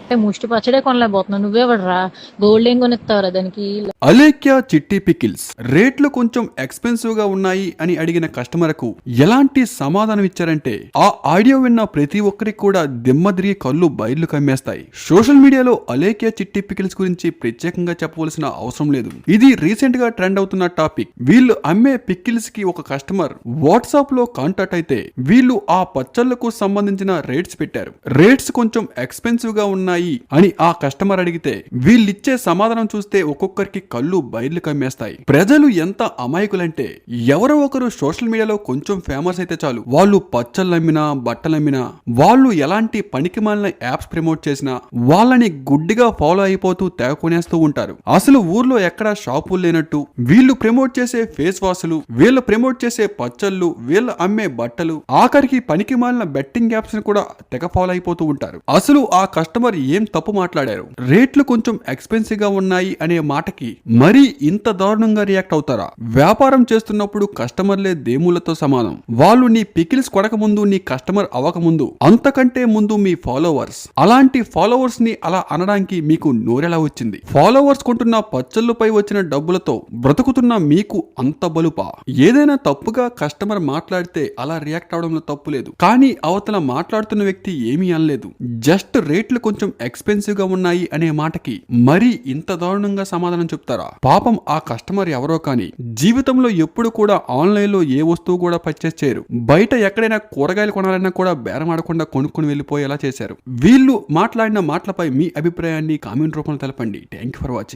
కరెక్టే ముష్టి పచ్చడే కొనలేకపోతున్నావు. నువ్వెవడురా గోల్డ్ ఏం కొనిస్తావురా దానికి? అలేఖ్య చిట్టి పికిల్స్ రేట్లు కొంచెం ఎక్స్పెన్సివ్ గా ఉన్నాయి అని అడిగిన కస్టమర్ కు ఎలాంటి సమాధానం ఇచ్చారంటే ఆ ఆడియో విన్న ప్రతి ఒక్కరికి కూడా దిమ్మదిరిగి కళ్ళు బయర్లు కమ్మేస్తాయి. సోషల్ మీడియాలో అలేఖ్య చిట్టి పికిల్స్ గురించి ప్రత్యేకంగా చెప్పవలసిన అవసరం లేదు. ఇది రీసెంట్ గా ట్రెండ్ అవుతున్న టాపిక్. వీళ్ళు అమ్మే పికిల్స్ కి ఒక కస్టమర్ వాట్సాప్ లో కాంటాక్ట్ అయితే వీళ్ళు ఆ పచ్చళ్లకు సంబంధించిన రేట్స్ పెట్టారు. రేట్స్ కొంచెం ఎక్స్పెన్సివ్ గా ఉన్నాయి అని ఆ కస్టమర్ అడిగితే వీళ్ళిచ్చే సమాధానం చూస్తే ఒక్కొక్కరికి కళ్ళు బయర్లు కమ్మేస్తాయి. ప్రజలు ఎంత అమాయకులంటే ఎవరో ఒకరు సోషల్ మీడియాలో కొంచెం ఫేమస్ అయితే చాలు వాళ్ళు పచ్చళ్ళమ్మినా బట్టలమ్మినా వాళ్ళు ఎలాంటి పనికి మాలిన యాప్స్ ప్రమోట్ చేసినా వాళ్ళని గుడ్డిగా ఫాలో అయిపోతూ తెగ కొనేస్తూ ఉంటారు. అసలు ఊర్లో ఎక్కడా షాపులు లేనట్టు వీళ్ళు ప్రమోట్ చేసే ఫేస్ వాష్లు, వీళ్ళు ప్రమోట్ చేసే పచ్చళ్ళు, వీళ్ళు అమ్మే బట్టలు, ఆఖరికి పనికి మాలిన బెట్టింగ్ యాప్స్ ని కూడా తెగ ఫాలో అయిపోతూ ఉంటారు. అసలు ఆ కస్టమర్ ఏం తప్పు మాట్లాడారు? రేట్లు కొంచెం ఎక్స్పెన్సివ్ గా ఉన్నాయి అనే మాటకి మరీ ఇంత దారుణంగా రియాక్ట్ అవుతారా? వ్యాపారం చేస్తున్నప్పుడు కస్టమర్లే దేములతో సమానం. వాళ్ళు నీ పికిల్స్ కొనక ముందు, నీ కస్టమర్ అవ్వక ముందు, అంతకంటే ముందు మీ ఫాలోవర్స్. అలాంటి ఫాలోవర్స్ ని అలా అనడానికి మీకు నోరెలా వచ్చింది? ఫాలోవర్స్ కొంటున్న పచ్చళ్ళపై వచ్చిన డబ్బులతో బ్రతుకుతున్న మీకు అంత బలుపా? ఏదైనా తప్పుగా కస్టమర్ మాట్లాడితే అలా రియాక్ట్ అవడంలో తప్పు లేదు. కానీ అవతల మాట్లాడుతున్న వ్యక్తి ఏమీ అనలేదు. జస్ట్ రేట్లు కొంచెం ఎక్స్పెన్సివ్ గా ఉన్నాయి అనే మాటకి మరీ ఇంత దారుణంగా సమాధానం చెప్తారా? పాపం ఆ కస్టమర్ ఎవరో కానీ జీవితంలో ఎప్పుడు కూడా ఆన్లైన్ లో ఏ వస్తువు కూడా పర్చేస్ చేయరు. బయట ఎక్కడైనా కూరగాయలు కొనాలన్నా కూడా బేరం ఆడకుండా కొనుక్కుని వెళ్ళిపోయేలా చేశారు. వీళ్ళు మాట్లాడిన మాటలపై మీ అభిప్రాయాన్ని కామెంట్ రూపంలో తెలపండి. Thank you for watching.